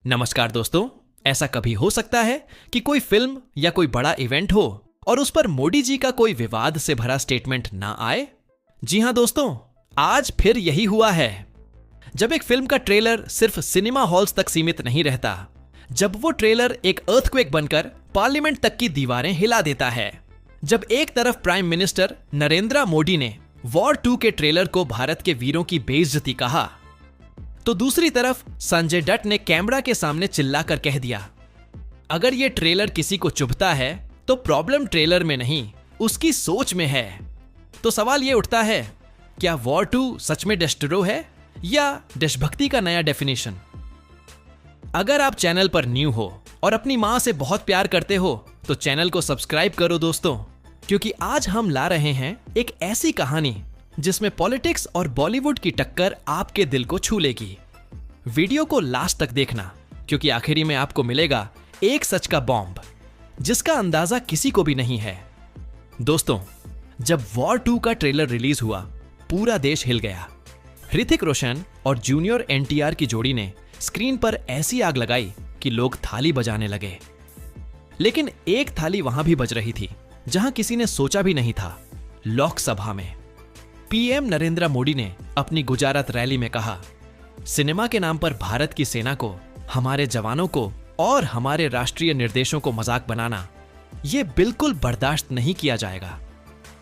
नमस्कार दोस्तों। ऐसा कभी हो सकता है कि कोई फिल्म या कोई बड़ा इवेंट हो और उस पर मोदी जी का कोई विवाद से भरा स्टेटमेंट ना आए। जी हां दोस्तों, आज फिर यही हुआ है। जब एक फिल्म का ट्रेलर सिर्फ सिनेमा हॉल्स तक सीमित नहीं रहता, जब वो ट्रेलर एक अर्थक्वेक बनकर पार्लियामेंट तक की दीवारें हिला देता है, जब एक तरफ प्राइम मिनिस्टर नरेंद्र मोदी ने वॉर 2 के ट्रेलर को भारत के वीरों की बेइज्जती कहा, तो दूसरी तरफ संजय दत्त ने कैमरा के सामने चिल्लाकर कह दिया, अगर ये ट्रेलर किसी को चुभता है तो प्रॉब्लम ट्रेलर में नहीं, उसकी सोच में है। तो सवाल ये उठता है, क्या वॉर 2 सच में डेस्ट्रो है या देशभक्ति का नया डेफिनेशन? अगर आप चैनल पर न्यू हो और अपनी मां से बहुत प्यार करते हो तो चैनल को सब्सक्राइब करो दोस्तों, क्योंकि आज हम ला रहे हैं एक ऐसी कहानी जिसमें पॉलिटिक्स और बॉलीवुड की टक्कर आपके दिल को छू लेगी। वीडियो को लास्ट तक देखना, क्योंकि आखिरी में आपको मिलेगा एक सच का बॉम्ब जिसका अंदाजा किसी को भी नहीं है। दोस्तों, जब वॉर 2 का ट्रेलर रिलीज हुआ, पूरा देश हिल गया। ऋतिक रोशन और जूनियर एनटीआर की जोड़ी ने स्क्रीन पर ऐसी आग लगाई कि लोग थाली बजाने लगे। लेकिन एक थाली वहां भी बज रही थी जहां किसी ने सोचा भी नहीं था, लोकसभा में। पीएम नरेंद्र मोदी ने अपनी गुजरात रैली में कहा, सिनेमा के नाम पर भारत की सेना को, हमारे जवानों को और हमारे राष्ट्रीय निर्देशों को मजाक बनाना, यह बिल्कुल बर्दाश्त नहीं किया जाएगा।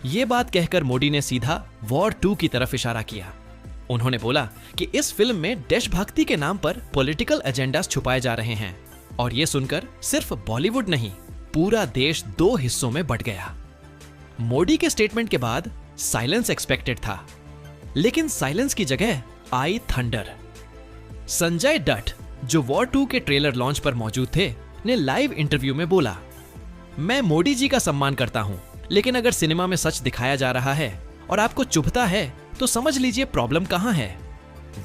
यह बात कहकर मोदी ने सीधा वॉर 2 की तरफ इशारा किया। उन्होंने बोला कि इस फिल्म में देशभक्ति के नाम पर पॉलिटिकल एजेंडास छुपाए जा रहे हैं, और यह सुनकर सिर्फ बॉलीवुड नहीं, पूरा देश दो हिस्सों में बंट गया। मोदी के स्टेटमेंट के बाद साइलेंस एक्सपेक्टेड था, लेकिन साइलेंस की जगह आई थंडर। संजय दत्त, जो वॉर 2 के ट्रेलर लॉन्च पर मौजूद थे, ने लाइव इंटरव्यू में बोला, मैं मोदी जी का सम्मान करता हूं, लेकिन अगर सिनेमा में सच दिखाया जा रहा है और आपको चुभता है तो समझ लीजिए प्रॉब्लम कहां है।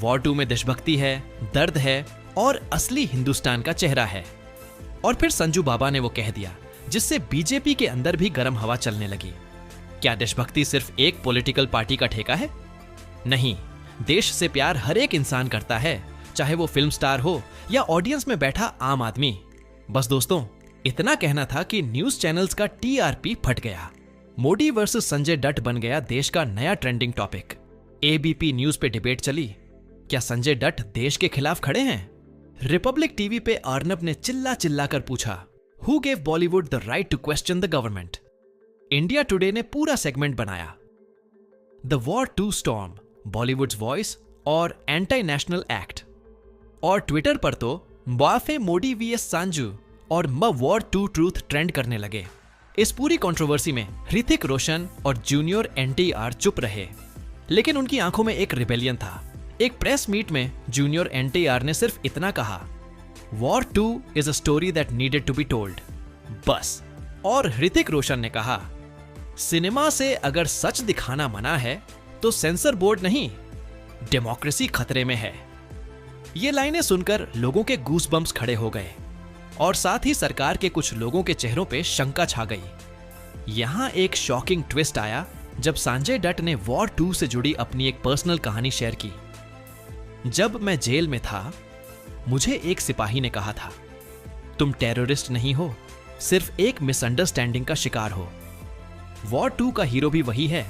वॉर 2 में देशभक्ति है, दर्द है और असली हिंदुस्तान का चेहरा है। और फिर संजू बाबा ने वो कह दिया, जिससे बीजेपी के अंदर भी गर्म हवा चलने लगी। क्या देशभक्ति सिर्फ एक पॉलिटिकल पार्टी का ठेका है? नहीं, देश से प्यार हर एक इंसान करता है, चाहे वो फिल्म स्टार हो या ऑडियंस में बैठा आम आदमी। बस दोस्तों, इतना कहना था कि न्यूज चैनल्स का टीआरपी फट गया। मोदी वर्सेस संजय दत्त बन गया देश का नया ट्रेंडिंग टॉपिक। एबीपी न्यूज पे डिबेट चली, क्या संजय दत्त देश के खिलाफ खड़े हैं? रिपब्लिक टीवी पे अर्नब ने चिल्ला चिल्ला कर पूछा, who gave Bollywood the right to question the government? India Today ने पूरा सेगमेंट बनाया, the War 2 storm, Bollywood's voice और एंटी नेशनल एक्ट। और ट्विटर पर तो बाफे मोदी वीएस सांजू और म वॉर 2 ट्रूथ ट्रेंड करने लगे। इस पूरी कंट्रोवर्सी में ऋतिक रोशन और जूनियर एनटीआर चुप रहे, लेकिन उनकी आंखों में एक रिबेलियन था। एक प्रेस मीट में जूनियर एनटीआर ने सिर्फ इतना कहा, War 2 is a story that needed to be told, बस। और ऋतिक रोशन ने कहा, सिनेमा से अगर सच दिखाना मना है तो सेंसर बोर्ड नहीं, डेमोक्रेसी खतरे में है। ये लाइनें सुनकर लोगों के गूस बम्प्स खड़े हो गए और साथ ही सरकार के कुछ लोगों के चेहरों पे शंका छा गई। यहां एक शॉकिंग ट्विस्ट आया जब संजय दत्त ने वॉर 2 से जुड़ी अपनी एक पर्सनल कहानी शेयर की। जब मैं जेल में था, मुझे एक सिपाही ने कहा था, तुम टेररिस्ट नहीं हो, सिर्फ एक मिसअंडरस्टैंडिंग का शिकार हो। वॉर 2 का हीरो भी वही है,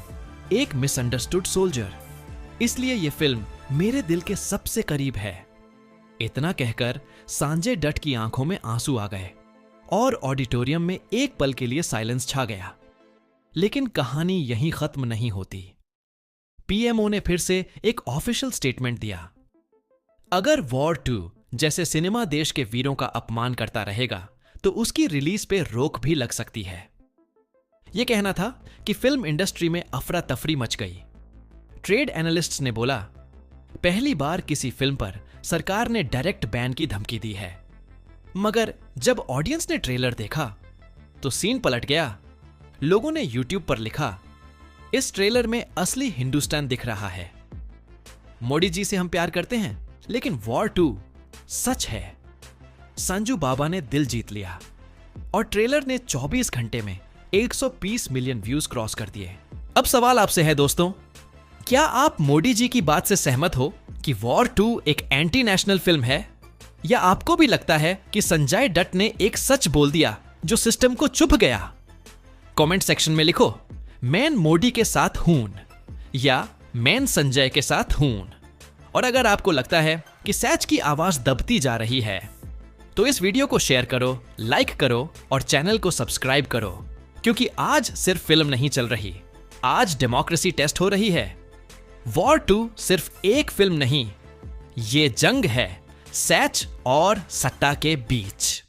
एक मिसअंडरस्टूड सोल्जर। इसलिए यह फिल्म मेरे दिल के सबसे करीब है। इतना कहकर संजय दत्त की आंखों में आंसू आ गए और ऑडिटोरियम में एक पल के लिए साइलेंस छा गया। लेकिन कहानी यहीं खत्म नहीं होती। पीएमओ ने फिर से एक ऑफिशियल स्टेटमेंट दिया, अगर वॉर 2 जैसे सिनेमा देश के वीरों का अपमान करता रहेगा तो उसकी रिलीज पे रोक भी लग सकती है। यह कहना था कि फिल्म इंडस्ट्री में अफरा तफरी मच गई। ट्रेड एनालिस्ट्स ने बोला, पहली बार किसी फिल्म पर सरकार ने डायरेक्ट बैन की धमकी दी है। मगर जब ऑडियंस ने ट्रेलर देखा तो सीन पलट गया। लोगों ने यूट्यूब पर लिखा, इस ट्रेलर में असली हिंदुस्तान दिख रहा है। मोदी जी से हम प्यार करते हैं, लेकिन वॉर 2 सच है। संजू बाबा ने दिल जीत लिया और ट्रेलर ने 24 घंटे में 120 मिलियन व्यूज क्रॉस कर दिए। अब सवाल आपसे है दोस्तों, क्या आप मोदी जी की बात से सहमत हो कि वॉर 2 एक एंटी नेशनल फिल्म है? या आपको भी लगता है कि संजय दत्त ने एक सच बोल दिया जो सिस्टम को चुभ गया? कमेंट सेक्शन में लिखो, मैन मोदी के साथ हूं या मैन संजय के साथ हूं। और अगर आपको लगता है कि सैच की आवाज दबती जा रही है तो इस वीडियो को शेयर करो, लाइक करो और चैनल को सब्सक्राइब करो, क्योंकि आज सिर्फ फिल्म नहीं चल रही, आज डेमोक्रेसी टेस्ट हो रही है। वॉर 2 सिर्फ एक फिल्म नहीं, ये जंग है सैच और सट्टा के बीच।